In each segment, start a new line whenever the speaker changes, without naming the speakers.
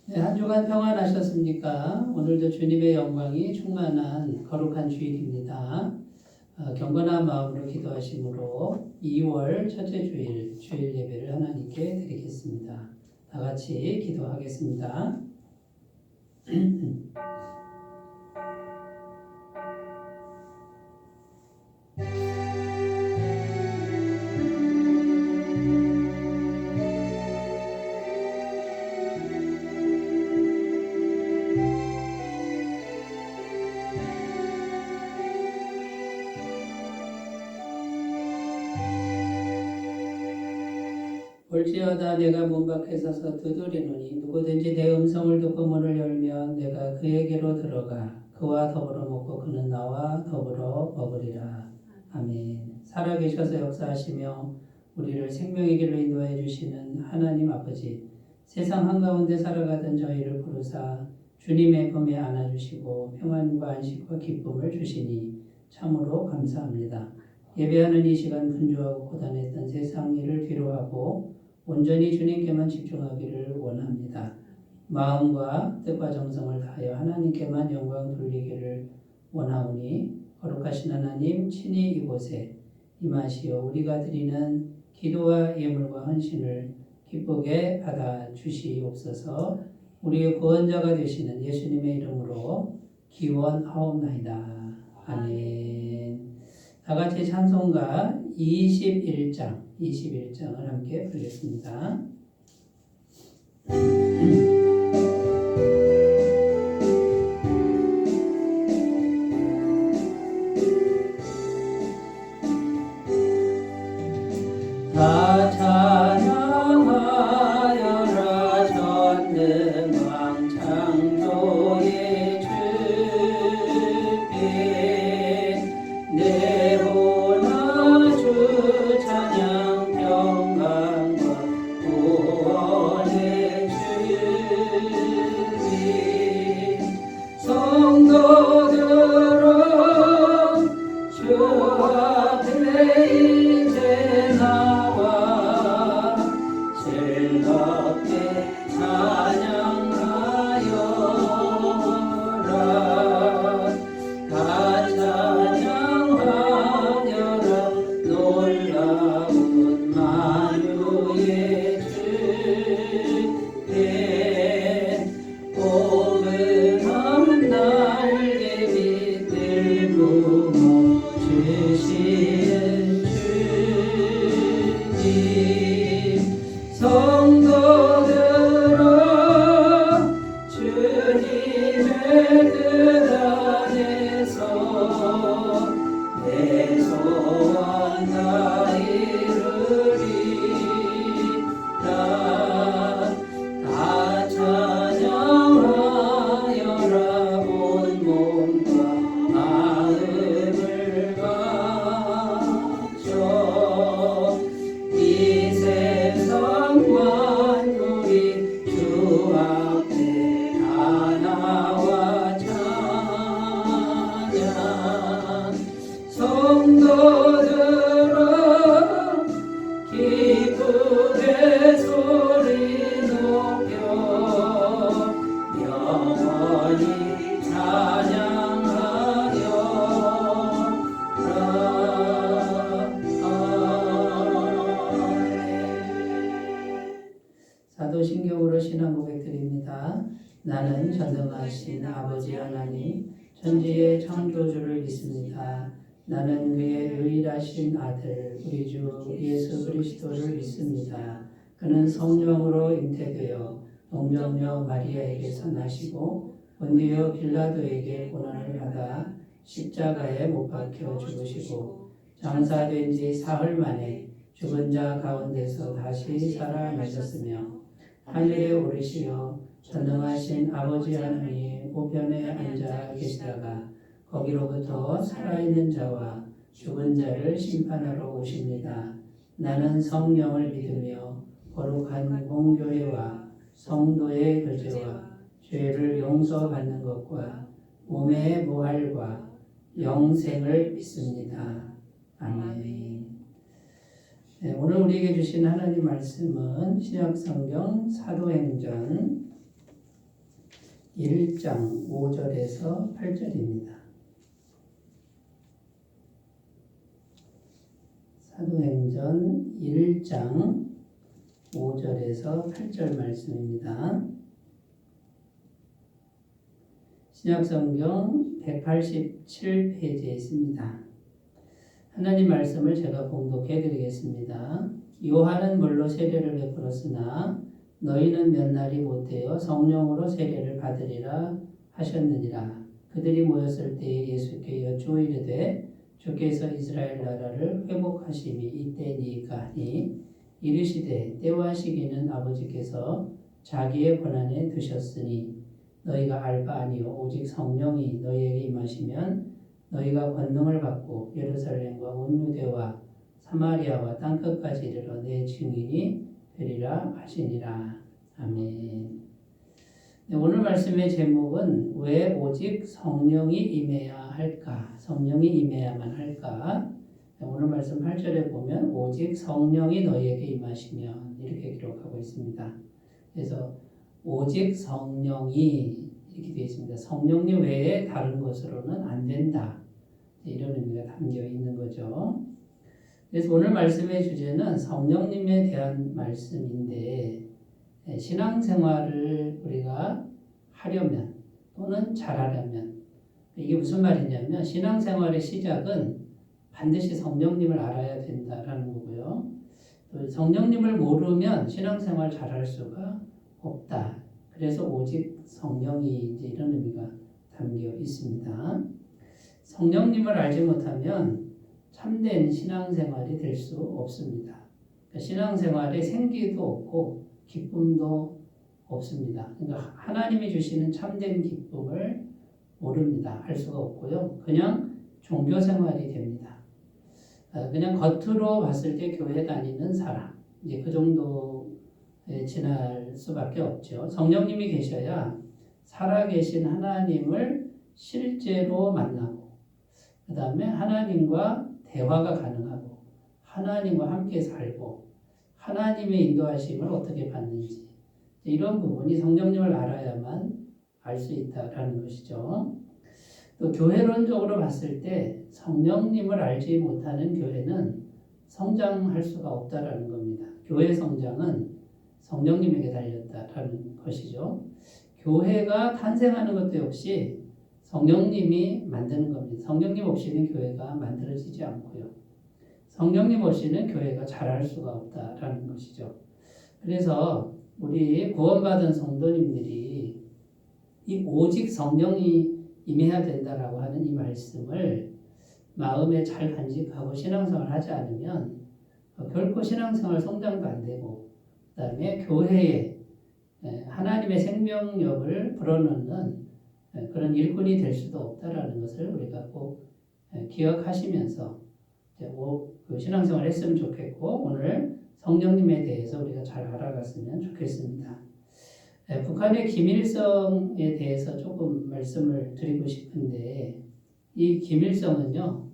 네, 한 주간 평안하셨습니까? 오늘도 주님의 영광이 충만한 거룩한 주일입니다. 경건한 마음으로 기도하심으로 2월 첫째 주일 예배를 하나님께 드리겠습니다. 다 같이 기도하겠습니다. 볼지어다 내가 문 밖에 서서 두드리노니 누구든지 내 음성을 듣고 문을 열면 내가 그에게로 들어가 그와 더불어 먹고 그는 나와 더불어 먹으리라. 아멘. 살아계셔서 역사하시며 우리를 생명의 길로 인도해 주시는 하나님 아버지, 세상 한가운데 살아가던 저희를 부르사 주님의 품에 안아주시고 평안과 안식과 기쁨을 주시니 참으로 감사합니다. 예배하는 이 시간 분주하고 고단했던 세상 일을 뒤로하고 온전히 주님께만 집중하기를 원합니다. 마음과 뜻과 정성을 다하여 하나님께만 영광 돌리기를 원하오니 거룩하신 하나님 친히 이곳에 임하시어 우리가 드리는 기도와 예물과 헌신을 기쁘게 받아주시옵소서. 우리의 구원자가 되시는 예수님의 이름으로 기원하옵나이다. 아멘. 다같이 찬송가 21장을 함께 부르겠습니다. 다 찬양하여라 전능왕 창조의 주께 내 혼아 주 찬양 평강과 구원의 주님 성도들아 주 앞에 이제 나와 즐겁게 찬양하여라. 다 찬양하여라 놀라운 만유의 주께 포근한 날개 빛을 부어 주시는 주님 성도들아 주님의 뜻 안에서 내 소원 다 이루리라. 다 찬양하여라 온 몸과 마음을 바쳐 이 세상 만물이 주 앞에 다 나와 찬양 성도들아 기쁘게 소리 높여 영원히 사도신경으로 신앙 고백드립니다. 나는 전능하신 아버지 하나님 천지의 창조주를 믿습니다. 나는 그의 유일하신 아들 우리 주 예수 그리스도를 믿습니다. 그는 성령으로 잉태되어 동정녀 마리아에게서 나시고 본디오 빌라도에게 고난을 받아 십자가에 못 박혀 죽으시고 장사된 지 사흘 만에 죽은 자 가운데서 다시 살아나셨으며 하늘에 오르시어 전능하신 아버지 하나님 우편에 앉아 계시다가 거기로부터 살아있는 자와 죽은 자를 심판하러 오십니다. 나는 성령을 믿으며 거룩한 공교회와 성도의 교제와 죄를 용서받는 것과 몸의 부활과 영생을 믿습니다. 아멘. 네, 오늘 우리에게 주신 하나님 말씀은 신약성경 사도행전 1장 5절에서 8절입니다. 사도행전 1장 5절에서 8절 말씀입니다. 신약성경 187페이지에 있습니다. 하나님 말씀을 제가 봉독해 드리겠습니다. 요한은 물로 세례를 베풀었으나 너희는 몇 날이 못되어 성령으로 세례를 받으리라 하셨느니라. 그들이 모였을 때에 예수께 여쭈어 이르되 주께서 이스라엘 나라를 회복하심이 이때니까 하니 이르시되 때와 시기는 아버지께서 자기의 권한에 두셨으니 너희가 알 바 아니요 오직 성령이 너희에게 임하시면 너희가 권능을 받고 예루살렘과 온 유대와 사마리아와 땅끝까지 이르러 내 증인이 되리라 하시니라. 아멘. 네, 오늘 말씀의 제목은 왜 오직 성령이 임해야 할까? 성령이 임해야만 할까? 네, 오늘 말씀 8절에 보면 오직 성령이 너희에게 임하시면 이렇게 기록하고 있습니다. 그래서 오직 성령이 이렇게 되어 있습니다. 성령님 외에 다른 것으로는 안 된다. 이런 의미가 담겨 있는 거죠. 그래서 오늘 말씀의 주제는 성령님에 대한 말씀인데 신앙생활을 우리가 하려면 또는 잘하려면 이게 무슨 말이냐면 신앙생활의 시작은 반드시 성령님을 알아야 된다라는 거고요. 또 성령님을 모르면 신앙생활 잘할 수가 없다. 그래서 오직 성령이 이제 이런 의미가 담겨 있습니다. 성령님을 알지 못하면 참된 신앙생활이 될 수 없습니다. 그러니까 신앙생활에 생기도 없고 기쁨도 없습니다. 그러니까 하나님이 주시는 참된 기쁨을 모릅니다. 알 수가 없고요. 그냥 종교생활이 됩니다. 그냥 겉으로 봤을 때 교회 다니는 사람, 이제 그 정도에 지날 수밖에 없죠. 성령님이 계셔야 살아계신 하나님을 실제로 만나고, 그 다음에 하나님과 대화가 가능하고, 하나님과 함께 살고, 하나님의 인도하심을 어떻게 받는지, 이런 부분이 성령님을 알아야만 알 수 있다라는 것이죠. 또 교회론적으로 봤을 때 성령님을 알지 못하는 교회는 성장할 수가 없다라는 겁니다. 교회 성장은 성령님에게 달렸다라는 것이죠. 교회가 탄생하는 것도 역시 성령님이 만드는 겁니다. 성령님 없이는 교회가 만들어지지 않고요. 성령님 없이는 교회가 자랄 수가 없다라는 것이죠. 그래서 우리 구원받은 성도님들이 이 오직 성령이 임해야 된다라고 하는 이 말씀을 마음에 잘 간직하고 신앙생활 하지 않으면 결코 신앙생활 성장도 안 되고, 그 다음에 교회에 하나님의 생명력을 불어넣는 그런 일꾼이 될 수도 없다라는 것을 우리가 꼭 기억하시면서 그 신앙생활을 했으면 좋겠고, 오늘 성령님에 대해서 우리가 잘 알아갔으면 좋겠습니다. 북한의 김일성에 대해서 조금 말씀을 드리고 싶은데, 이 김일성은요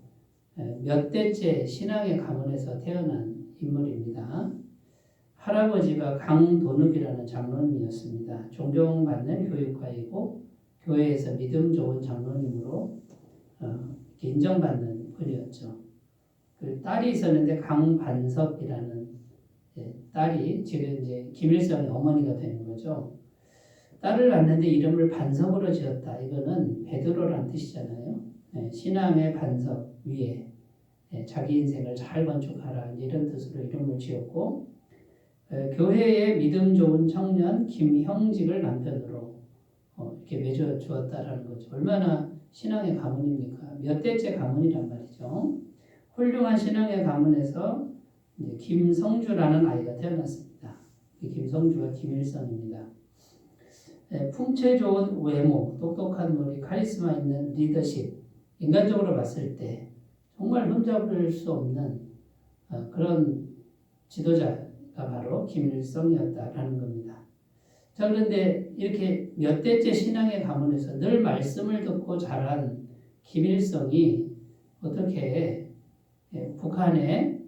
몇 대째 신앙의 가문에서 태어난 인물입니다. 할아버지가 강도둑이라는 장로님이었습니다. 존경받는 교육가이고 교회에서 믿음 좋은 장로님으로 인정받는 분이었죠. 그 딸이 있었는데 강반석이라는 딸이 지금 이제 김일성의 어머니가 되는 거죠. 딸을 낳는데 이름을 반석으로 지었다. 이거는 베드로란 뜻이잖아요. 신앙의 반석 위에 자기 인생을 잘 건축하라, 이런 뜻으로 이름을 지었고, 교회에 믿음 좋은 청년 김형직을 남편으로 이렇게 맺어 주었다라는 거죠. 얼마나 신앙의 가문입니까? 몇 대째 가문이란 말이죠. 훌륭한 신앙의 가문에서 이제 김성주라는 아이가 태어났습니다. 김성주가 김일성입니다. 풍채 좋은 외모, 똑똑한 머리, 카리스마 있는 리더십, 인간적으로 봤을 때 정말 흠잡을 수 없는 그런 지도자가 바로 김일성이었다라는 겁니다. 자, 그런데 이렇게 몇 대째 신앙의 가문에서 늘 말씀을 듣고 자란 김일성이 어떻게 북한의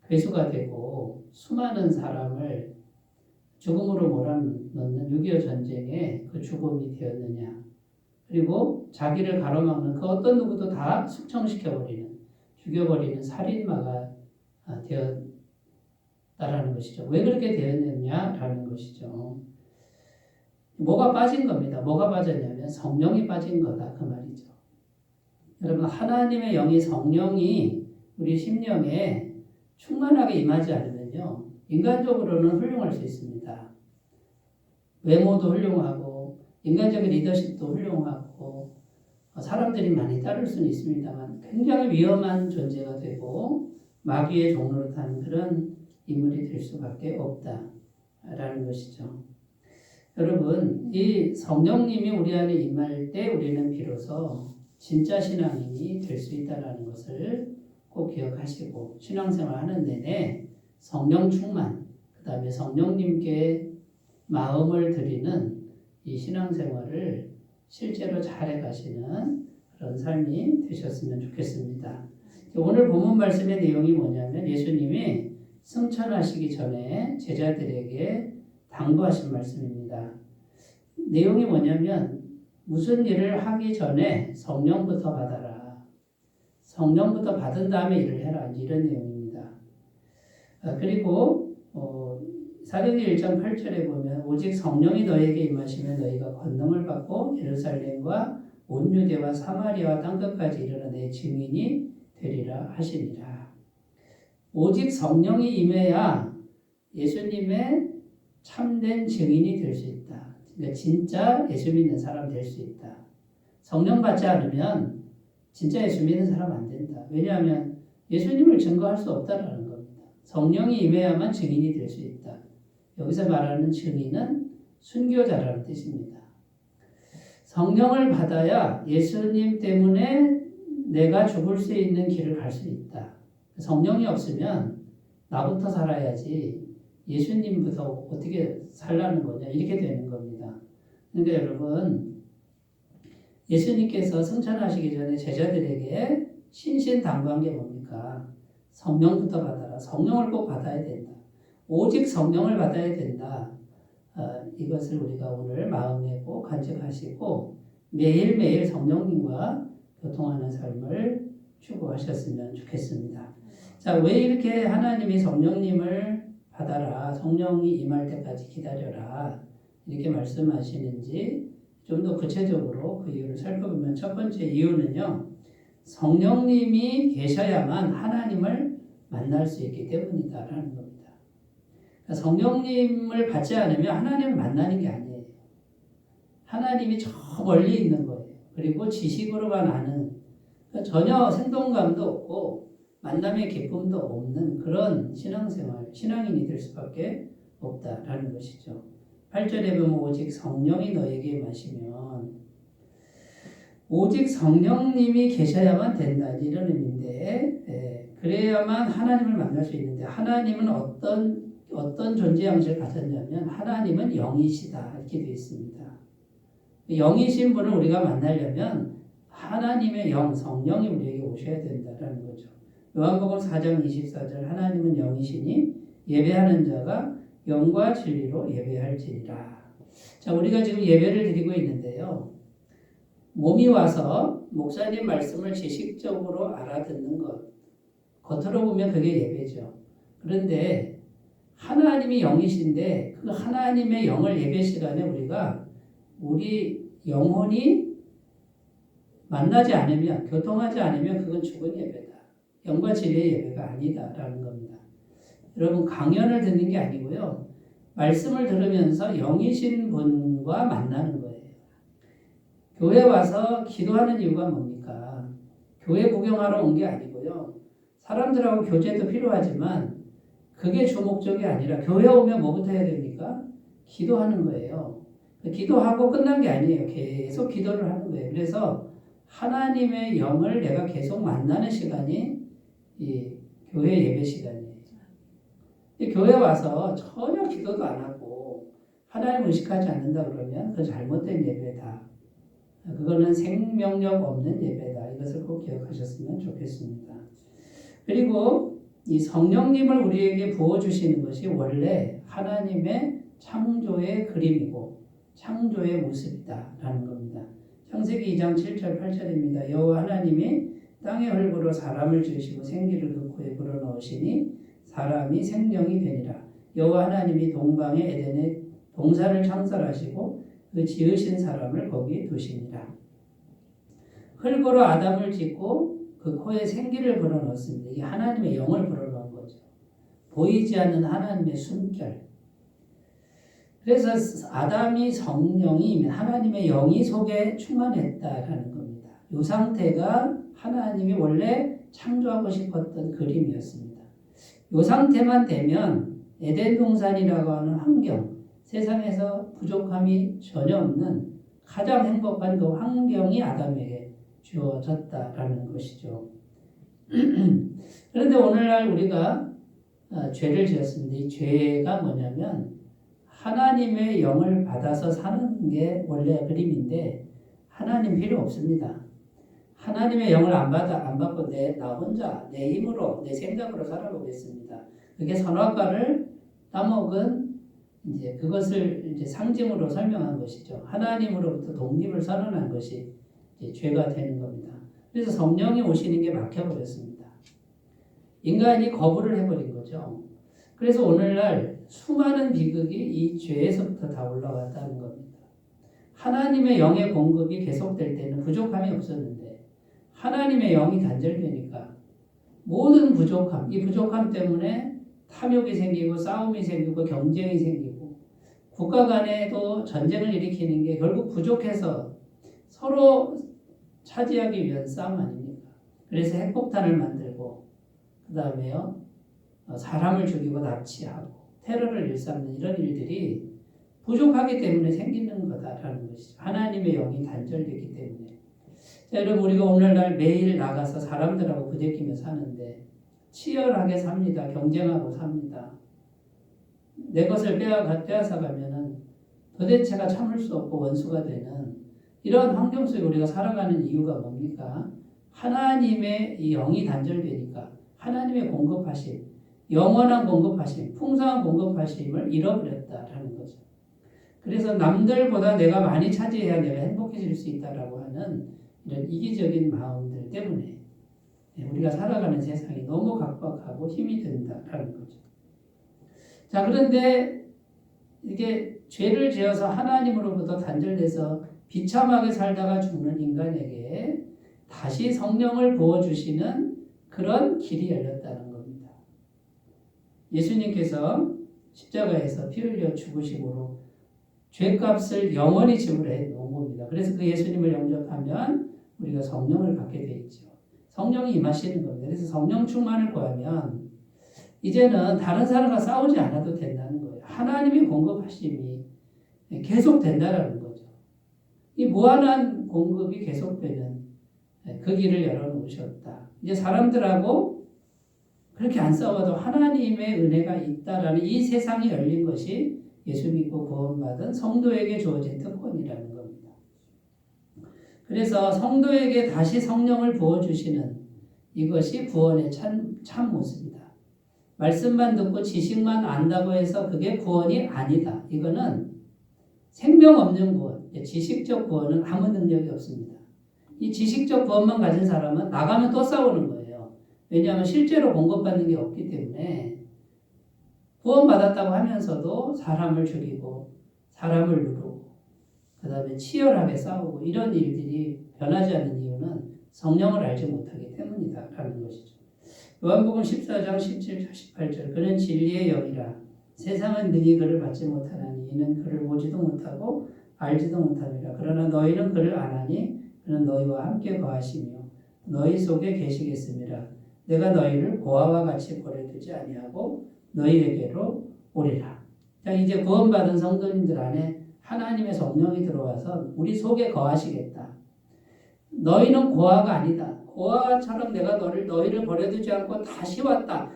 괴수가 되고 수많은 사람을 죽음으로 몰아넣는 넣는 6.25 전쟁에 그 죽음이 되었느냐. 그리고 자기를 가로막는 그 어떤 누구도 다 숙청시켜버리는, 죽여버리는 살인마가 되었다라는 것이죠. 왜 그렇게 되었느냐라는 것이죠. 뭐가 빠진 겁니다. 뭐가 빠졌냐면 성령이 빠진 거다 그 말이죠. 여러분 하나님의 영이 성령이 우리 심령에 충만하게 임하지 않으면요. 인간적으로는 훌륭할 수 있습니다. 외모도 훌륭하고 인간적인 리더십도 훌륭하고 사람들이 많이 따를 수는 있습니다만 굉장히 위험한 존재가 되고 마귀의 종로를 타는 그런 인물이 될 수밖에 없다라는 것이죠. 여러분 이 성령님이 우리 안에 임할 때 우리는 비로소 진짜 신앙인이 될 수 있다는 것을 꼭 기억하시고 신앙생활 하는 내내 성령 충만, 그 다음에 성령님께 마음을 드리는 이 신앙생활을 실제로 잘해 가시는 그런 삶이 되셨으면 좋겠습니다. 오늘 본문 말씀의 내용이 뭐냐면 예수님이 승천하시기 전에 제자들에게 당부하신 말씀입니다. 내용이 뭐냐면 무슨 일을 하기 전에 성령부터 받아라. 성령부터 받은 다음에 일을 해라. 이런 내용입니다. 그리고 사도행전 1장 8절에 보면 오직 성령이 너에게 임하시면 너희가 권능을 받고 예루살렘과 온 유대와 사마리아와 땅끝까지 이르러 내 증인이 되리라 하시니라. 오직 성령이 임해야 예수님의 참된 증인이 될 수 있다. 그러니까 진짜 예수 믿는 사람 될 수 있다. 성령 받지 않으면 진짜 예수 믿는 사람 안 된다. 왜냐하면 예수님을 증거할 수 없다라는 겁니다. 성령이 임해야만 증인이 될 수 있다. 여기서 말하는 증인은 순교자라는 뜻입니다. 성령을 받아야 예수님 때문에 내가 죽을 수 있는 길을 갈 수 있다. 성령이 없으면 나부터 살아야지 예수님부터 어떻게 살라는 거냐 이렇게 되는 겁니다. 그러니까 여러분 예수님께서 승천하시기 전에 제자들에게 신신당부한 게 뭡니까? 성령부터 받아라. 성령을 꼭 받아야 된다. 오직 성령을 받아야 된다. 이것을 우리가 오늘 마음에 꼭 간직하시고 매일매일 성령님과 교통하는 삶을 추구하셨으면 좋겠습니다. 자, 왜 이렇게 하나님이 성령님을 받아라, 성령이 임할 때까지 기다려라 이렇게 말씀하시는지 좀 더 구체적으로 그 이유를 살펴보면 첫 번째 이유는요. 성령님이 계셔야만 하나님을 만날 수 있기 때문이다라는 겁니다. 그러니까 성령님을 받지 않으면 하나님을 만나는 게 아니에요. 하나님이 저 멀리 있는 거예요. 그리고 지식으로만 아는 그러니까 전혀 생동감도 없고 만남의 기쁨도 없는 그런 신앙생활, 신앙인이 될 수밖에 없다라는 것이죠. 8절에 보면 오직 성령이 너에게 임하시면 오직 성령님이 계셔야만 된다 이런 의미인데 그래야만 하나님을 만날 수 있는데 하나님은 어떤 존재 양식을 가졌냐면 하나님은 영이시다 이렇게 되어 있습니다. 영이신 분을 우리가 만나려면 하나님의 영, 성령이 우리에게 오셔야 된다라는 거죠. 요한복음 4장 24절 하나님은 영이시니 예배하는 자가 영과 진리로 예배할지니라. 자, 우리가 지금 예배를 드리고 있는데요. 몸이 와서 목사님 말씀을 지식적으로 알아듣는 것. 겉으로 보면 그게 예배죠. 그런데 하나님이 영이신데 그 하나님의 영을 예배 시간에 우리 영혼이 만나지 않으면, 교통하지 않으면 그건 죽은 예배다. 영과 진리의 예배가 아니다라는 겁니다. 여러분 강연을 듣는 게 아니고요. 말씀을 들으면서 영이신 분과 만나는 거예요. 교회 와서 기도하는 이유가 뭡니까? 교회 구경하러 온 게 아니고요. 사람들하고 교제도 필요하지만 그게 주 목적이 아니라 교회 오면 뭐부터 해야 됩니까? 기도하는 거예요. 기도하고 끝난 게 아니에요. 계속 기도를 하는 거예요. 그래서 하나님의 영을 내가 계속 만나는 시간이 이 교회 예배 시간이에요. 교회 와서 전혀 기도도 안 하고 하나님 의식하지 않는다 그러면 그건 잘못된 예배다. 그거는 생명력 없는 예배다. 이것을 꼭 기억하셨으면 좋겠습니다. 그리고 이 성령님을 우리에게 부어주시는 것이 원래 하나님의 창조의 그림이고 창조의 모습이다라는 겁니다. 창세기 2장 7절 8절입니다. 여호와 하나님이 땅의 흙으로 사람을 지으시고 생기를 그 코에 불어넣으시니 사람이 생명이 되니라. 여호와 하나님이 동방의 에덴에 동산을 창설하시고 그 지으신 사람을 거기 두시니라. 흙으로 아담을 짓고 그 코에 생기를 불어넣었습니다. 이게 하나님의 영을 불어넣은 거죠. 보이지 않는 하나님의 숨결. 그래서 아담이 성령이 하나님의 영이 속에 충만했다라는 겁니다. 이 상태가 하나님이 원래 창조하고 싶었던 그림이었습니다. 이 상태만 되면 에덴 동산이라고 하는 환경, 세상에서 부족함이 전혀 없는 가장 행복한 그 환경이 아담에게 주어졌다라는 것이죠. 그런데 오늘날 우리가 죄를 지었습니다. 이 죄가 뭐냐면 하나님의 영을 받아서 사는 게 원래 그림인데 하나님 필요 없습니다. 하나님의 영을 안 받고 나 혼자 내 힘으로 내 생각으로 살아보겠습니다. 그게 선악과를 따먹은 이제 그것을 이제 상징으로 설명한 것이죠. 하나님으로부터 독립을 선언한 것이 이제 죄가 되는 겁니다. 그래서 성령이 오시는 게 막혀버렸습니다. 인간이 거부를 해버린 거죠. 그래서 오늘날 수많은 비극이 이 죄에서부터 다 올라왔다는 겁니다. 하나님의 영의 공급이 계속될 때는 부족함이 없었는데 하나님의 영이 단절되니까 모든 부족함, 이 부족함 때문에 탐욕이 생기고 싸움이 생기고 경쟁이 생기고 국가 간에도 전쟁을 일으키는 게 결국 부족해서 서로 차지하기 위한 싸움 아닙니까? 그래서 핵폭탄을 만들고 그 다음에요 사람을 죽이고 납치하고 테러를 일삼는 이런 일들이 부족하기 때문에 생기는 거다라는 것이죠. 하나님의 영이 단절되기 때문에. 자, 여러분 우리가 오늘날 매일 나가서 사람들하고 부대끼며 사는데 치열하게 삽니다. 경쟁하고 삽니다. 내 것을 빼앗아 가면은 도대체가 참을 수 없고 원수가 되는 이런 환경 속에 우리가 살아가는 이유가 뭡니까? 하나님의 이 영이 단절되니까 하나님의 공급하심, 영원한 공급하심, 풍성한 공급하심을 잃어버렸다라는 거죠. 그래서 남들보다 내가 많이 차지해야 내가 행복해질 수 있다라고 하는 이런 이기적인 마음들 때문에 우리가 살아가는 세상이 너무 각박하고 힘이 든다라는 거죠. 자, 그런데 이게 죄를 지어서 하나님으로부터 단절돼서 비참하게 살다가 죽는 인간에게 다시 성령을 부어주시는 그런 길이 열렸다는 겁니다. 예수님께서 십자가에서 피 흘려 죽으심으로 죄값을 영원히 지불해 놓은 겁니다. 그래서 그 예수님을 영접하면 우리가 성령을 받게 돼 있죠. 성령이 임하시는 겁니다. 그래서 성령 충만을 구하면 이제는 다른 사람과 싸우지 않아도 된다는 거예요. 하나님의 공급하심이 계속 된다는 거죠. 이 무한한 공급이 계속되는 그 길을 열어놓으셨다. 이제 사람들하고 그렇게 안 싸워도 하나님의 은혜가 있다라는 이 세상이 열린 것이 예수 믿고 구원받은 성도에게 주어진 특권이라는 겁니다. 그래서 성도에게 다시 성령을 부어주시는 이것이 구원의 참 모습이다. 말씀만 듣고 지식만 안다고 해서 그게 구원이 아니다. 이거는 생명 없는 구원, 지식적 구원은 아무 능력이 없습니다. 이 지식적 구원만 가진 사람은 나가면 또 싸우는 거예요. 왜냐하면 실제로 공급받는 게 없기 때문에 구원받았다고 하면서도 사람을 죽이고 사람을 누르고 그 다음에 치열하게 싸우고 이런 일들이 변하지 않는 이유는 성령을 알지 못하기 때문이다 라는 것이죠. 요한복음 14장 17, 18절 그는 진리의 영이라 세상은 능히 그를 받지 못하나니 이는 그를 보지도 못하고 알지도 못함이라. 그러나 너희는 그를 아나니 그는 너희와 함께 거하시며 너희 속에 계시겠습니다. 내가 너희를 고아와 같이 버려두지 아니하고 너희에게로 오리라. 자, 이제 구원받은 성도님들 안에 하나님의 성령이 들어와서 우리 속에 거하시겠다. 너희는 고아가 아니다. 고아처럼 내가 너희를 버려두지 않고 다시 왔다.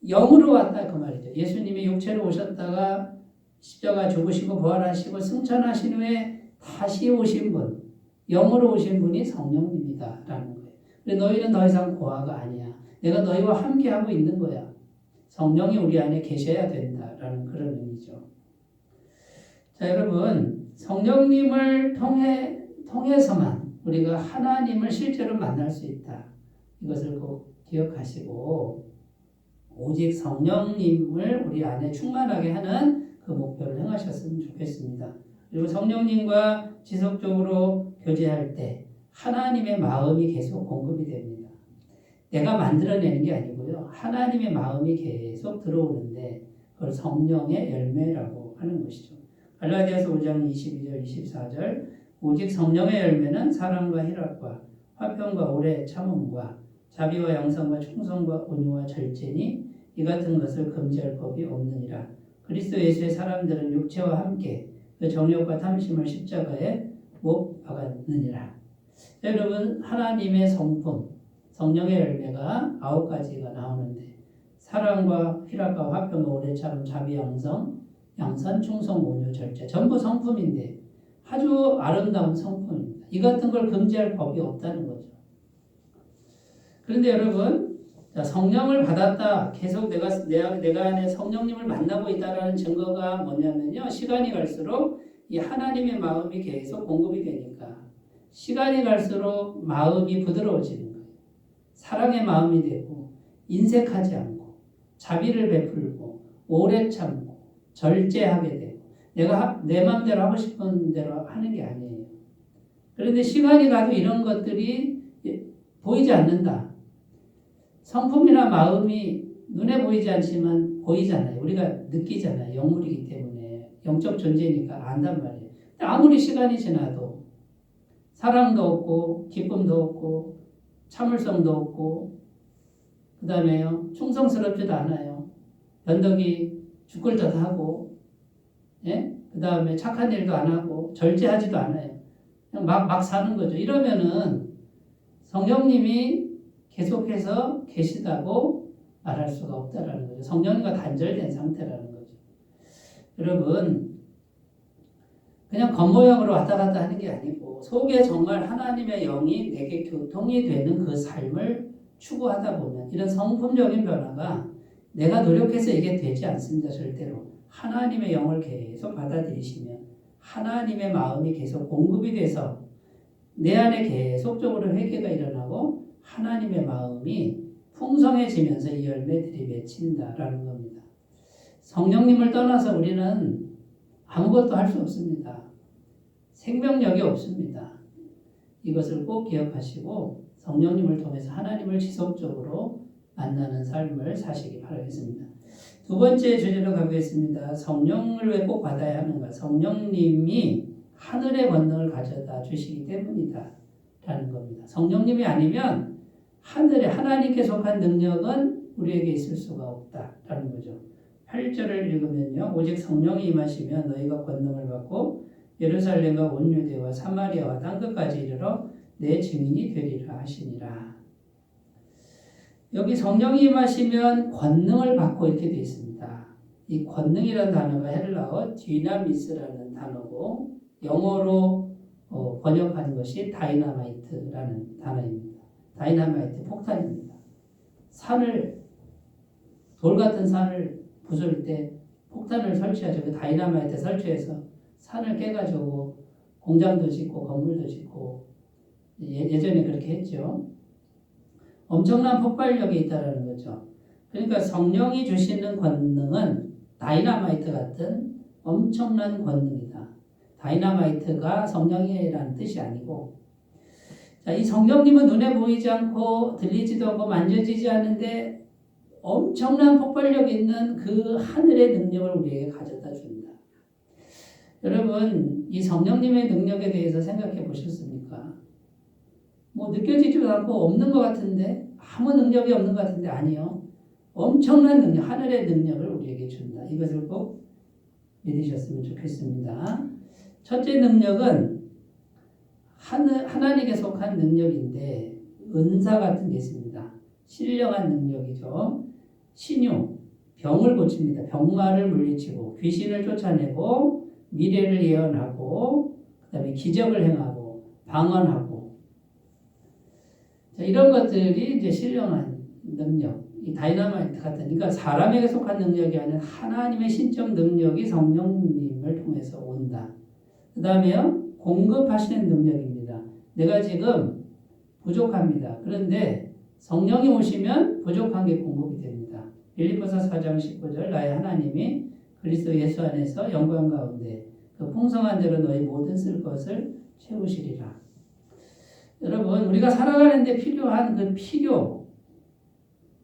영으로 왔다 그 말이죠. 예수님이 육체로 오셨다가 십자가 죽으시고 부활하시고 승천하신 후에 다시 오신 분, 영으로 오신 분이 성령님이다 라는 거예요. 근데 너희는 더 이상 고아가 아니야. 내가 너희와 함께하고 있는 거야. 성령이 우리 안에 계셔야 된다라는 그런 의미죠. 자, 여러분, 성령님을 통해서만 우리가 하나님을 실제로 만날 수 있다. 이것을 꼭 기억하시고, 오직 성령님을 우리 안에 충만하게 하는 그 목표를 행하셨으면 좋겠습니다. 그리고 성령님과 지속적으로 교제할 때 하나님의 마음이 계속 공급이 됩니다. 내가 만들어내는 게 아니고요. 하나님의 마음이 계속 들어오는데 그걸 성령의 열매라고 하는 것이죠. 갈라디아서 5장 22절 24절 오직 성령의 열매는 사랑과 희락과 화평과 오래 참음과 자비와 양선과 충성과 온유와 절제니 이 같은 것을 금지할 법이 없느니라. 그리스도 예수의 사람들은 육체와 함께 그 정욕과 탐심을 십자가에 못 박았느니라. 여러분, 하나님의 성품, 성령의 열매가 9가지가 나오는데 사랑과 희락과 화평과 오래 참음, 자비, 양선, 충성, 온유, 절제 전부 성품인데 아주 아름다운 성품입니다. 이 같은 걸 금지할 법이 없다는 거죠. 그런데 여러분, 성령을 받았다. 계속 내가 안에 성령님을 만나고 있다라는 증거가 뭐냐면요. 시간이 갈수록 이 하나님의 마음이 계속 공급이 되니까 시간이 갈수록 마음이 부드러워지는 거예요. 사랑의 마음이 되고 인색하지 않고 자비를 베풀고 오래 참고 절제하게 되고 내가 내 마음대로 하고 싶은 대로 하는 게 아니에요. 그런데 시간이 가도 이런 것들이 보이지 않는다. 성품이나 마음이 눈에 보이지 않지만 보이잖아요. 우리가 느끼잖아요. 영물이기 때문에. 영적 존재니까 안단 말이에요. 근데 아무리 시간이 지나도 사랑도 없고 기쁨도 없고 참을성도 없고 그 다음에요. 충성스럽지도 않아요. 변덕이 죽을 듯 하고 예? 그 다음에 착한 일도 안 하고 절제하지도 않아요. 그냥 막 사는 거죠. 이러면은 성령님이 계속해서 계시다고 말할 수가 없다라는 거죠. 성령님과 단절된 상태라는 거죠. 여러분, 그냥 겉모양으로 왔다 갔다 하는 게 아니고 속에 정말 하나님의 영이 내게 교통이 되는 그 삶을 추구하다 보면 이런 성품적인 변화가 내가 노력해서 이게 되지 않습니다. 절대로. 하나님의 영을 계속 받아들이시면 하나님의 마음이 계속 공급이 돼서 내 안에 계속적으로 회개가 일어나고 하나님의 마음이 풍성해지면서 이 열매들이 맺힌다라는 겁니다. 성령님을 떠나서 우리는 아무것도 할 수 없습니다. 생명력이 없습니다. 이것을 꼭 기억하시고 성령님을 통해서 하나님을 지속적으로 만나는 삶을 사시기 바라겠습니다. 두 번째 주제로 가보겠습니다. 성령을 왜 꼭 받아야 하는가? 성령님이 하늘의 권능을 가져다 주시기 때문이다 라는 겁니다. 성령님이 아니면 하늘에 하나님께 속한 능력은 우리에게 있을 수가 없다라는 거죠. 8절을 읽으면요. 오직 성령이 임하시면 너희가 권능을 받고 예루살렘과 온 유대와 사마리아와 땅끝까지 이르러 내 증인이 되리라 하시니라. 여기 성령이 임하시면 권능을 받고 이렇게 되어 있습니다. 이 권능이라는 단어가 헬라어 디나미스라는 단어고 영어로 번역한 것이 다이나마이트라는 단어입니다. 다이나마이트 폭탄입니다. 돌 같은 산을 부술 때 폭탄을 설치하죠. 그 다이나마이트 설치해서 산을 깨가지고 공장도 짓고 건물도 짓고 예전에 그렇게 했죠. 엄청난 폭발력이 있다는 거죠. 그러니까 성령이 주시는 권능은 다이나마이트 같은 엄청난 권능이다. 다이나마이트가 성령이라는 뜻이 아니고 자, 이 성령님은 눈에 보이지 않고 들리지도 않고 만져지지 않는데 엄청난 폭발력 있는 그 하늘의 능력을 우리에게 가져다 준다. 여러분, 이 성령님의 능력에 대해서 생각해 보셨습니까? 뭐 느껴지지도 않고 없는 것 같은데 아무 능력이 없는 것 같은데 아니요. 엄청난 능력, 하늘의 능력을 우리에게 준다. 이것을 꼭 믿으셨으면 좋겠습니다. 첫째 능력은 하나님께 속한 능력인데 은사 같은 게 있습니다. 신령한 능력이죠. 신유, 병을 고칩니다. 병마를 물리치고 귀신을 쫓아내고 미래를 예언하고 그 다음에 기적을 행하고 방언하고 자, 이런 것들이 이제 신령한 능력, 이 다이나마이트 같은 그러니까 사람에게 속한 능력이 아닌 하나님의 신적 능력이 성령님의 성령님을 통해서 온다. 그 다음에요. 공급하시는 능력입니다. 내가 지금 부족합니다. 그런데 성령이 오시면 부족한 게 공급이 됩니다. 빌립보서 4장 19절 나의 하나님이 그리스도 예수 안에서 영광 가운데 그 풍성한 대로 너희 모든 쓸 것을 채우시리라. 여러분 우리가 살아가는데 필요한 그 필요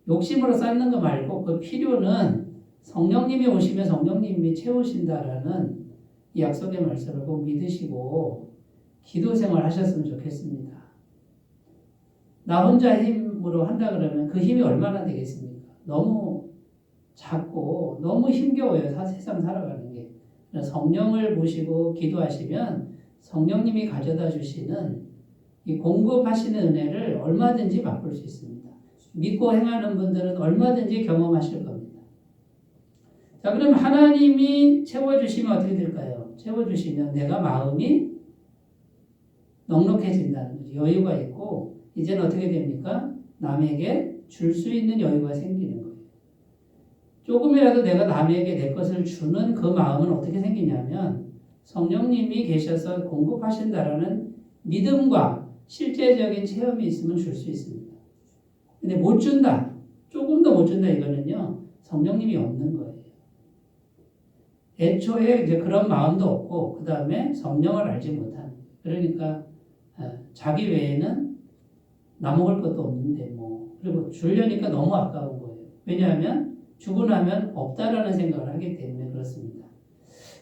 욕심으로 쌓는 거 말고 그 필요는 성령님이 오시면 성령님이 채우신다라는 이 약속의 말씀을 꼭 믿으시고 기도 생활 하셨으면 좋겠습니다. 나 혼자 힘으로 한다 그러면 그 힘이 얼마나 되겠습니까? 너무 작고 너무 힘겨워요. 세상 살아가는 게. 성령을 모시고 기도하시면 성령님이 가져다 주시는 이 공급하시는 은혜를 얼마든지 맛볼 수 있습니다. 믿고 행하는 분들은 얼마든지 경험하실 겁니다. 자, 그럼 하나님이 채워주시면 어떻게 될까요? 채워주시면 내가 마음이 넉넉해진다는 거죠. 여유가 있고 이제는 어떻게 됩니까? 남에게 줄 수 있는 여유가 생기는 거예요. 조금이라도 내가 남에게 내 것을 주는 그 마음은 어떻게 생기냐면 성령님이 계셔서 공급하신다라는 믿음과 실제적인 체험이 있으면 줄 수 있습니다. 근데 못 준다. 조금도 못 준다 이거는요. 성령님이 없는 거예요. 애초에 이제 그런 마음도 없고 그 다음에 성령을 알지 못하는 거예요. 그러니까 자기 외에는 나 먹을 것도 없는데 뭐 그리고 주려니까 너무 아까운 거예요. 왜냐하면 주고 나면 없다라는 생각을 하기 때문에 그렇습니다.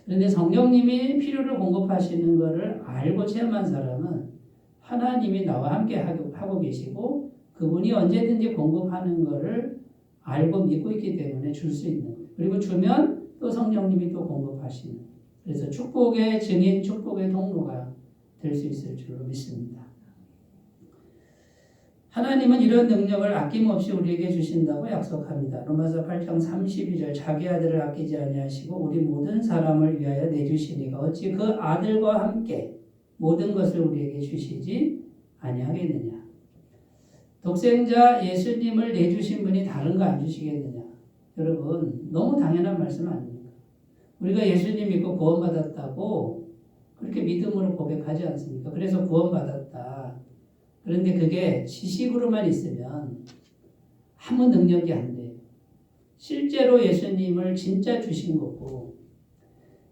그런데 성령님이 필요를 공급하시는 것을 알고 체험한 사람은 하나님이 나와 함께 하고 계시고 그분이 언제든지 공급하는 것을 알고 믿고 있기 때문에 줄 수 있는 거예요. 그리고 주면 또 성령님이 또 공급하시는 거예요. 그래서 축복의 증인, 축복의 통로가 될 수 있을 줄로 믿습니다. 하나님은 이런 능력을 아낌없이 우리에게 주신다고 약속합니다. 로마서 8장 32절 자기 아들을 아끼지 아니하시고 우리 모든 사람을 위하여 내주시니가 어찌 그 아들과 함께 모든 것을 우리에게 주시지 아니하겠느냐. 독생자 예수님을 내주신 분이 다른 거 안 주시겠느냐. 여러분 너무 당연한 말씀 아닙니까? 우리가 예수님 믿고 구원받았다고 그렇게 믿음으로 고백하지 않습니까? 그래서 구원받았다. 그런데 그게 지식으로만 있으면 아무 능력이 안 돼요. 실제로 예수님을 진짜 주신 거고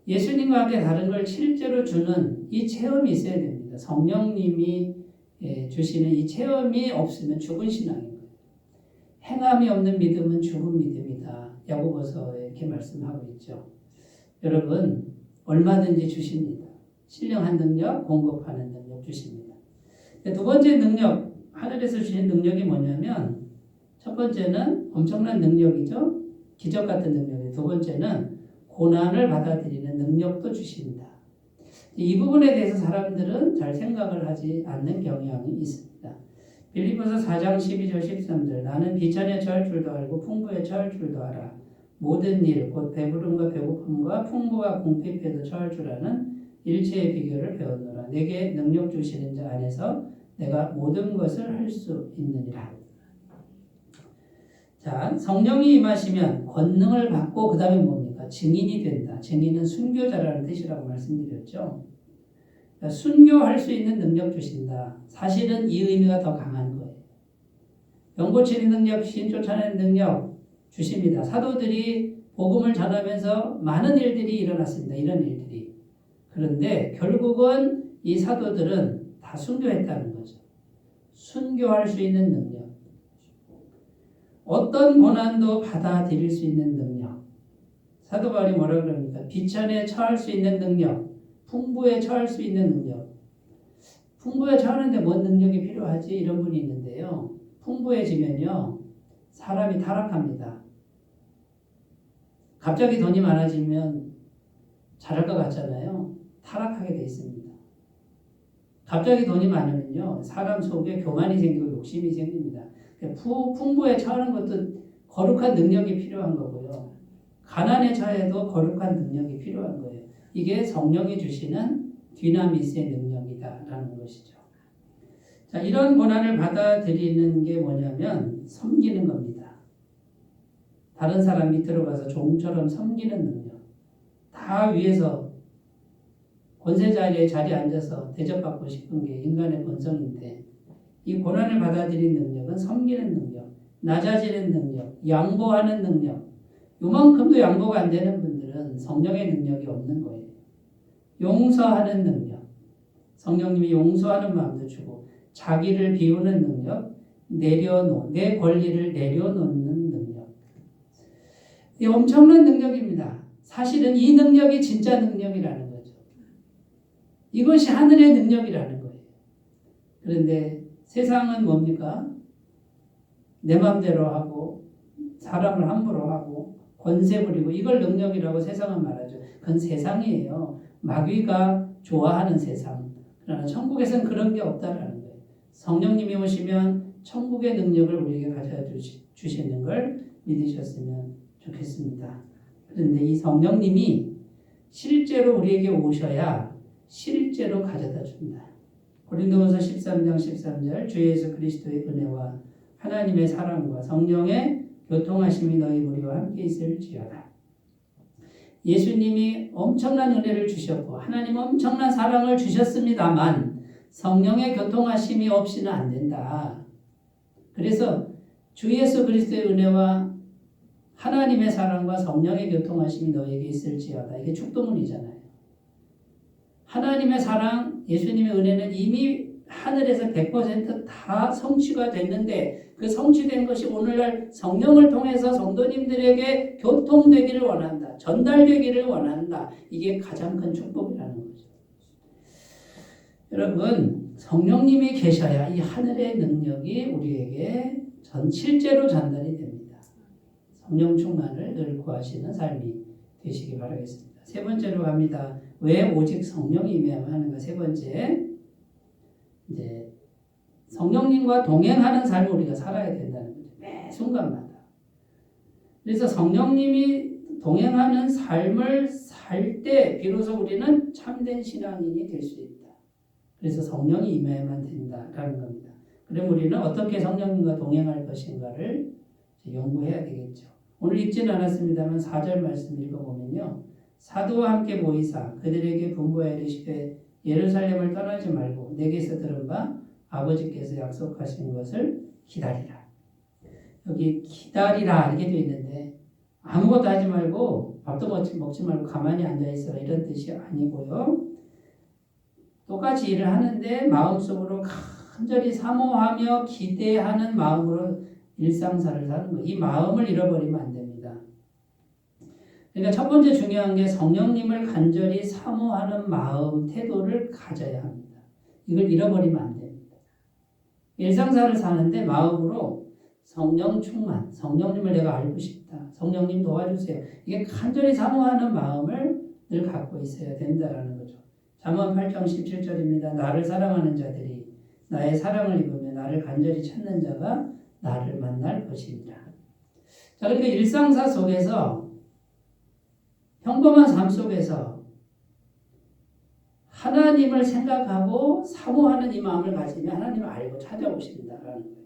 예수님과 함께 다른 걸 실제로 주는 이 체험이 있어야 됩니다. 성령님이 주시는 이 체험이 없으면 죽은 신앙인 거예요. 행함이 없는 믿음은 죽은 믿음이다. 야고보서에 이렇게 말씀하고 있죠. 여러분 얼마든지 주십니다. 신령한 능력, 공급하는 능력 주십니다. 두 번째 능력, 하늘에서 주신 능력이 뭐냐면 첫 번째는 엄청난 능력이죠. 기적 같은 능력이에요. 두 번째는 고난을 받아들이는 능력도 주십니다. 이 부분에 대해서 사람들은 잘 생각을 하지 않는 경향이 있습니다. 빌립보서 4장 12절 13절 나는 비천에 처할 줄도 알고 풍부에 처할 줄도 알아. 모든 일, 곧 배부름과 배고픔과 풍부와 궁핍에도 처할 줄 아는 일체의 비결을 배웠노라. 내게 능력 주시는 자 안에서 내가 모든 것을 할 수 있느니라. 자, 성령이 임하시면 권능을 받고 그 다음에 뭡니까? 증인이 된다. 증인은 순교자라는 뜻이라고 말씀드렸죠. 그러니까 순교할 수 있는 능력 주신다. 사실은 이 의미가 더 강한 거예요. 병 고치는 능력, 신 쫓아내는 능력 주십니다. 사도들이 복음을 전하면서 많은 일들이 일어났습니다. 이런 일들이. 그런데 결국은 이 사도들은 다 순교했다는 거죠. 순교할 수 있는 능력. 어떤 고난도 받아들일 수 있는 능력. 사도 바울이 뭐라 그럽니까? 비천에 처할 수 있는 능력. 풍부에 처할 수 있는 능력. 풍부에 처하는데 뭔 능력이 필요하지? 이런 분이 있는데요. 풍부해지면요. 사람이 타락합니다. 갑자기 돈이 많아지면 잘할 것 같잖아요. 타락하게 돼 있습니다. 갑자기 돈이 많으면요. 사람 속에 교만이 생기고 욕심이 생깁니다. 풍부에 처하는 것도 거룩한 능력이 필요한 거고요. 가난에 처해도 거룩한 능력이 필요한 거예요. 이게 성령이 주시는 디나미스의 능력이다라는 것이죠. 자, 이런 고난을 받아들이는 게 뭐냐면 섬기는 겁니다. 다른 사람 밑으로 가서 종처럼 섬기는 능력. 다 위에서 권세 자리에 앉아서 대접받고 싶은 게 인간의 본성인데 이 고난을 받아들이는 능력은 섬기는 능력, 낮아지는 능력, 양보하는 능력. 요만큼도 양보가 안 되는 분들은 성령의 능력이 없는 거예요. 용서하는 능력. 성령님이 용서하는 마음도 주고 자기를 비우는 능력, 내 권리를 내려놓는 능력. 이 엄청난 능력입니다. 사실은 이 능력이 진짜 능력이라는 거죠. 이것이 하늘의 능력이라는 거예요. 그런데 세상은 뭡니까? 내 마음대로 하고 사람을 함부로 하고 권세 부리고 이걸 능력이라고 세상은 말하죠. 그건 세상이에요. 마귀가 좋아하는 세상. 그러나 천국에서는 그런 게 없다라는 거예요. 성령님이 오시면 천국의 능력을 우리에게 가져주시는 걸 믿으셨으면 좋겠습니다. 그런데 이 성령님이 실제로 우리에게 오셔야 실제로 가져다 준다. 고린도후서 13장 13절 주 예수 그리스도의 은혜와 하나님의 사랑과 성령의 교통하심이 너희 무리와 함께 있을지어다. 예수님이 엄청난 은혜를 주셨고 하나님 엄청난 사랑을 주셨습니다만 성령의 교통하심이 없이는 안 된다. 그래서 주 예수 그리스도의 은혜와 하나님의 사랑과 성령의 교통하심이 너에게 있을지어다. 이게 축도문이잖아요. 하나님의 사랑, 예수님의 은혜는 이미 하늘에서 100% 성취가 됐는데 그 성취된 것이 오늘날 성령을 통해서 성도님들에게 교통되기를 원한다. 전달되기를 원한다. 이게 가장 큰 축복이라는 거죠. 여러분, 성령님이 계셔야 이 하늘의 능력이 우리에게 실제로 전달이 됩니다. 성령 충만을 늘 구하시는 삶이 되시기 바라겠습니다. 세 번째로 갑니다. 왜 오직 성령이 임해야만 하는가? 세 번째, 이제 성령님과 동행하는 삶을 우리가 살아야 된다는 거죠. 매 순간마다. 그래서 성령님이 동행하는 삶을 살 때 비로소 우리는 참된 신앙인이 될 수 있다. 그래서 성령이 임해야만 된다라는 겁니다. 그럼 우리는 어떻게 성령님과 동행할 것인가를 연구해야 되겠죠. 오늘 읽지는 않았습니다만 4절 말씀 읽어보면요. 사도와 함께 모이사 그들에게 분부하여 이르시되 예루살렘을 떠나지 말고 내게서 들은 바 아버지께서 약속하신 것을 기다리라. 여기 기다리라 이렇게 되어 있는데 아무것도 하지 말고 밥도 먹지 말고 가만히 앉아있어라 이런 뜻이 아니고요. 똑같이 일을 하는데 마음속으로 간절히 사모하며 기대하는 마음으로 일상사를 사는 거예요. 이 마음을 잃어버리면 안 됩니다. 그러니까 첫 번째 중요한 게 성령님을 간절히 사모하는 마음, 태도를 가져야 합니다. 이걸 잃어버리면 안 됩니다. 일상사를 사는데 마음으로 성령 충만, 성령님을 내가 알고 싶다. 성령님 도와주세요. 이게 간절히 사모하는 마음을 늘 갖고 있어야 된다라는 거죠. 잠언 8장 17절입니다. 나를 사랑하는 자들이 나의 사랑을 입으며 나를 간절히 찾는 자가 나를 만날 것이니라. 자, 그러니까 일상사 속에서 평범한 삶 속에서 하나님을 생각하고 사모하는 이 마음을 가지면 하나님을 알고 찾아오신다라는 거예요.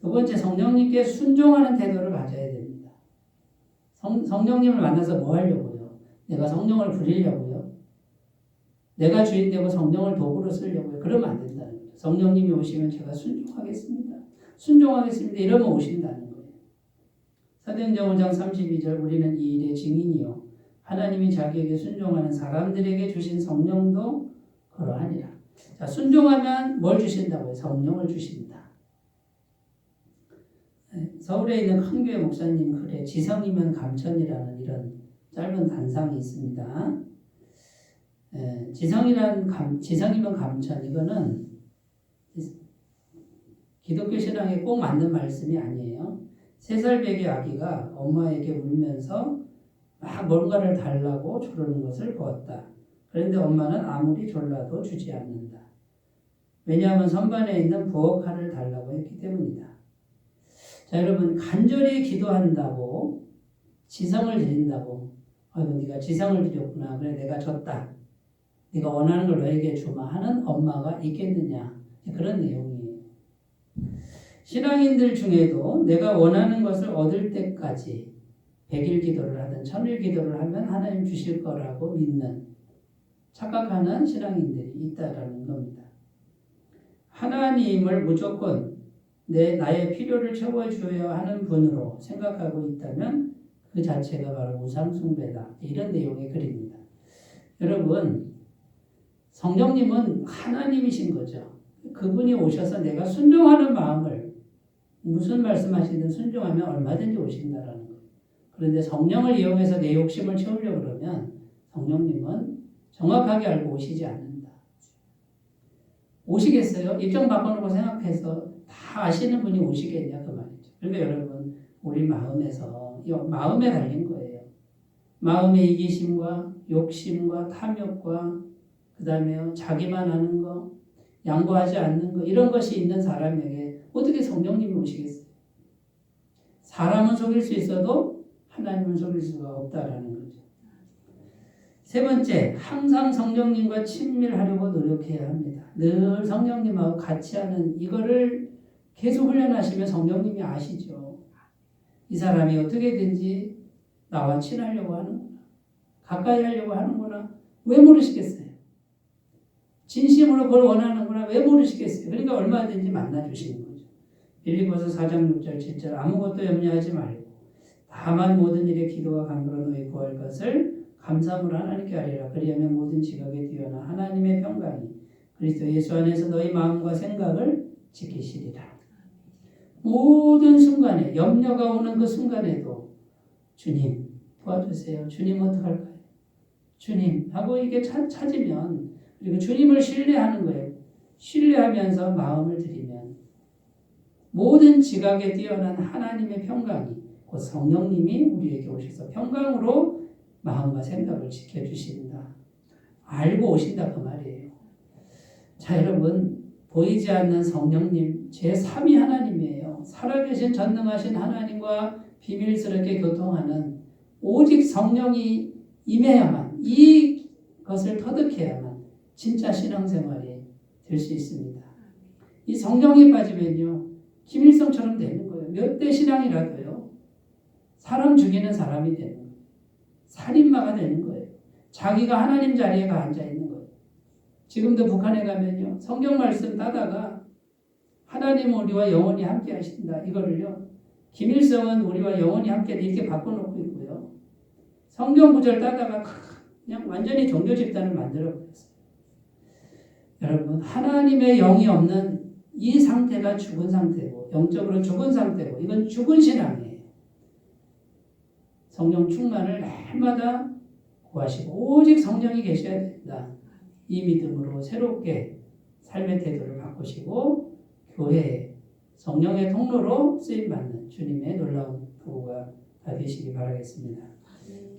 두 번째, 성령님께 순종하는 태도를 가져야 됩니다. 성령님을 만나서 뭐 하려고요? 내가 성령을 부리려고요? 내가 주인 되고 성령을 도구로 쓰려고요? 그러면 안 된다는 거예요. 성령님이 오시면 제가 순종하겠습니다. 순종하겠습니다. 이러면 오신다는 거예요. 사도행전 5장 32절 우리는 이 일의 증인이요 하나님이 자기에게 순종하는 사람들에게 주신 성령도 그러하니라. 자, 순종하면 뭘 주신다고요? 성령을 주신다. 서울에 있는 큰 교회 목사님 글에 지성이면 감천이라는 이런 짧은 단상이 있습니다. 지성이면 감천, 이거는 기독교 신앙에 꼭 맞는 말씀이 아니에요. 3살배기 아기가 엄마에게 울면서 막 뭔가를 달라고 조르는 것을 보았다. 그런데 엄마는 아무리 졸라도 주지 않는다. 왜냐하면 선반에 있는 부엌칼을 달라고 했기 때문이다. 자, 여러분, 간절히 기도한다고 지성을 드린다고 아이고 네가 지성을 드렸구나. 그래 내가 줬다. 네가 원하는 걸 너에게 주마 하는 엄마가 있겠느냐. 그런 내용이에요. 신앙인들 중에도 내가 원하는 것을 얻을 때까지 100일 기도를 하든 1000일 기도를 하면 하나님 주실 거라고 믿는 착각하는 신앙인들이 있다라는 겁니다. 하나님을 무조건 나의 필요를 채워줘야 하는 분으로 생각하고 있다면 그 자체가 바로 우상숭배다. 이런 내용의 글입니다. 여러분, 성령님은 하나님이신 거죠. 그분이 오셔서 내가 순종하는 마음을 무슨 말씀하시든 순종하면 얼마든지 오신다라는 거예요. 그런데 성령을 이용해서 내 욕심을 채우려고 그러면 성령님은 정확하게 알고 오시지 않는다. 오시겠어요? 입장 바꿔놓고 생각해서 다 아시는 분이 오시겠냐 그 말이죠. 그러니까 여러분, 우리 마음에서 마음에 달린 거예요. 마음의 이기심과 욕심과 탐욕과 그 다음에 자기만 하는 거, 양보하지 않는 거, 이런 것이 있는 사람에게 어떻게 성령님이 오시겠어요? 사람은 속일 수 있어도 하나님은 속일 수가 없다라는 거죠. 세 번째, 항상 성령님과 친밀하려고 노력해야 합니다. 늘 성령님하고 같이 하는 이거를 계속 훈련하시면 성령님이 아시죠. 이 사람이 어떻게든지 나와 친하려고 하는구나, 가까이 하려고 하는구나, 왜 모르시겠어요? 진심으로 그걸 원하는구나, 왜 모르시겠어요? 그러니까 얼마든지 만나주시는 거죠. 빌립보서 4장 6절 7절 아무것도 염려하지 말고 다만 모든 일에 기도와 간구로 너희 구할 것을 감사함으로 하나님께 하리라. 그리하면 모든 지각에 뛰어나 하나님의 평강이 그리스도 예수 안에서 너희 마음과 생각을 지키시리라. 모든 순간에 염려가 오는 그 순간에도 주님 도와주세요. 주님 어떡할까요? 주님 하고 이게 찾으면, 그리고 주님을 신뢰하는 거예요. 신뢰하면서 마음을 드리면 모든 지각에 뛰어난 하나님의 평강이 곧 성령님이 우리에게 오셔서 평강으로 마음과 생각을 지켜주신다. 알고 오신다 그 말이에요. 자, 여러분, 보이지 않는 성령님 제3위 하나님이에요. 살아계신 전능하신 하나님과 비밀스럽게 교통하는 오직 성령이 임해야만, 이것을 터득해야만 진짜 신앙생활이 될 수 있습니다. 이 성령이 빠지면요, 김일성처럼 되는 거예요. 몇 대 신앙이라도요, 사람 죽이는 사람이 되는 거예요. 살인마가 되는 거예요. 자기가 하나님 자리에 앉아 있는 거예요. 지금도 북한에 가면요, 성경 말씀 따다가 하나님은 우리와 영원히 함께 하신다, 이거를요, 김일성은 우리와 영원히 함께 이렇게 바꿔놓고 있고요, 성경 구절 따다가 그냥 완전히 종교 집단을 만들어 버렸어요. 여러분, 하나님의 영이 없는 이 상태가 죽은 상태고, 영적으로 죽은 상태고, 이건 죽은 신앙이에요. 성령 충만을 날마다 구하시고 오직 성령이 계셔야 된다. 이 믿음으로 새롭게 삶의 태도를 바꾸시고 교회에 성령의 통로로 쓰임받는 주님의 놀라운 부부가 다 되시기 바라겠습니다.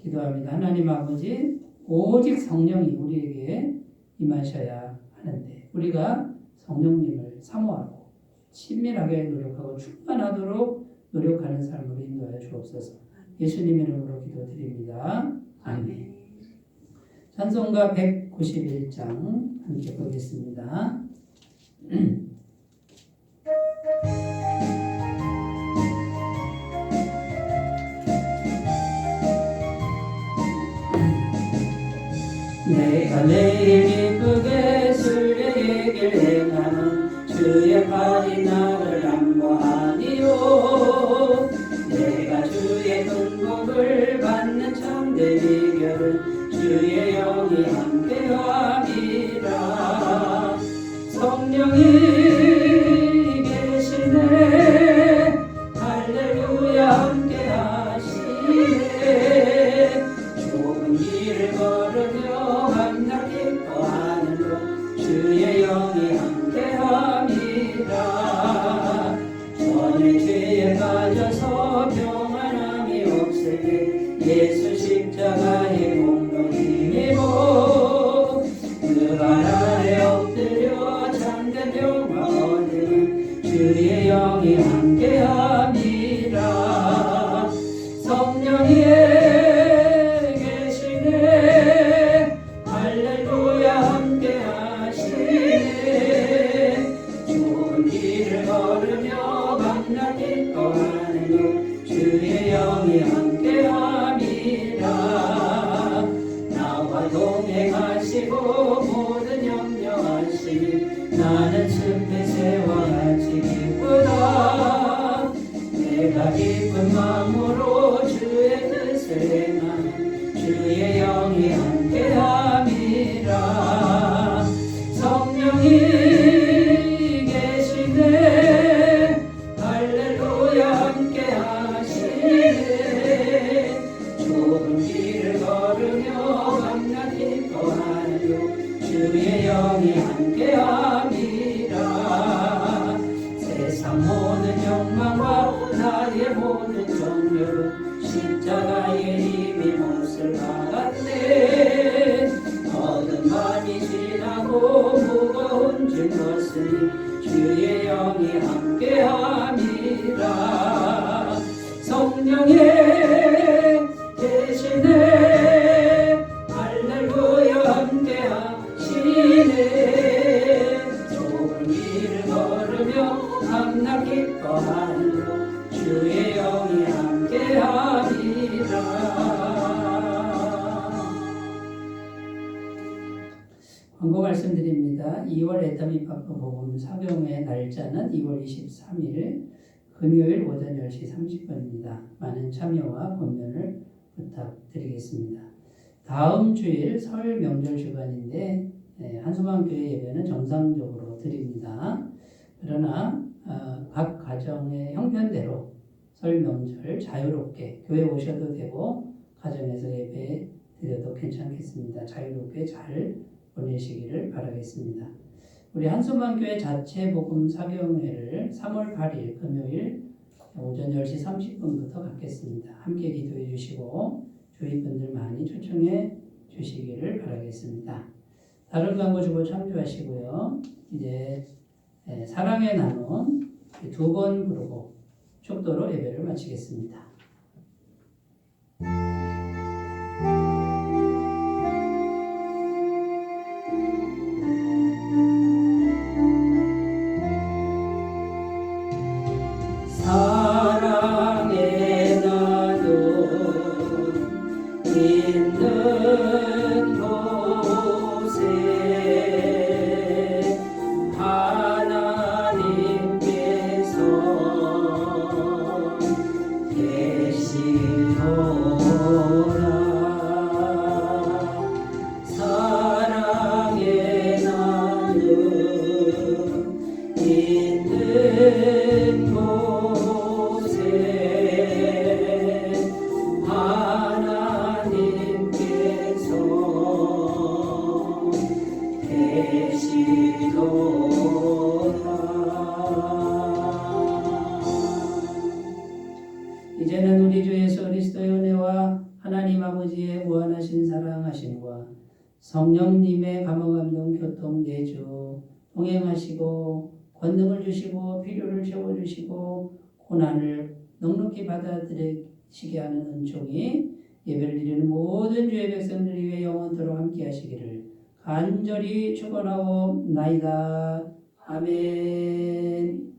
기도합니다. 하나님 아버지, 오직 성령이 우리에게 임하셔야 하는데 우리가 성령님을 사모하고 친밀하게 노력하고 충만하도록 노력하는 삶으로 인도하여 주옵소서. 예수님 이름으로 기도드립니다. 아멘. 찬송가 191장 함께 보겠습니다. 내가 내일 기쁘게 술례의 길 행하는 주의 팔이 나를 안보하니요. 내가 주의 근복을 받는 참된 비결은 주의 영이 함께함이라. 성령이 계시네, 할렐루야 함께하시네. 좁은 길을 걸으며 만나 기뻐하는 것 주의 영이 함께함이라. 전에 죄에 빠져서 평안함이 없을 때 예수 십자가의 공로 힘입어 그 발 아래 엎드려 참된 평화 얻는 주의 영이 함께함이라. 성령이 계시네, 할렐루야 함께하시네. 나는 숲의 새와 같이 기쁘다. 내가 기쁜 마음으로 주의 뜻을 행하는 주의 영이 함께함이라. 성령이 계시네. 할렐루야 함께하시네. 좁은 길을 걸으며 밤낮 기뻐하는 주의 영이 함께함이라. 세상 모든 욕망과 나의 모든 정욕은 십자가의 힘이 못을 박았네. 모든 밤이 지나고 무거운 짐 벗으니 주의 영이 함께함이라. 성령이 계시네. 할렐루야 함께하시네. 좁은 길을 걸으며 밤낮 기뻐하는 주의 영이 함께함이라. 광고 말씀드립니다. 2월 애터미 파파 복음 사경회 날짜는 2월 23일 금요일 오전 10시 30분입니다. 많은 참여와 권면을 부탁드리겠습니다. 다음 주일 설 명절 주간인데 한수만교회 예배는 정상적으로 드립니다. 그러나 각 가정의 형편대로 설 명절 자유롭게 교회 오셔도 되고 가정에서 예배 드려도 괜찮겠습니다. 자유롭게 잘 보내시기를 바라겠습니다. 우리 한수만교회 자체 복음 사경회를 3월 8일 금요일 오전 10시 30분부터 갖겠습니다. 함께 기도해 주시고 주위 분들 많이 초청해 주시기를 바라겠습니다. 다른 광고 주고 참조하시고요. 이제 사랑의 나눔 2번 부르고 축도로 예배를 마치겠습니다. 사랑의 나눔 있는 곳에 하나님께서 계시도다. 사랑의 나눔 있는 곳에 하나님께서 계시도다. 이제는 우리 주 예수 그리스도의 은혜와 하나님 아버지의 무한하신 사랑하심과 성령님의 감화감동 교통 내주 동행하시고 권능을 주시고 필요를 채워주시고 고난을 넉넉히 받아들이시게 하는 은총이 예배를 드리는 모든 주의 백성들 위해 영원토록 함께 하시기를 간절히 축원하옵나이다. 아멘.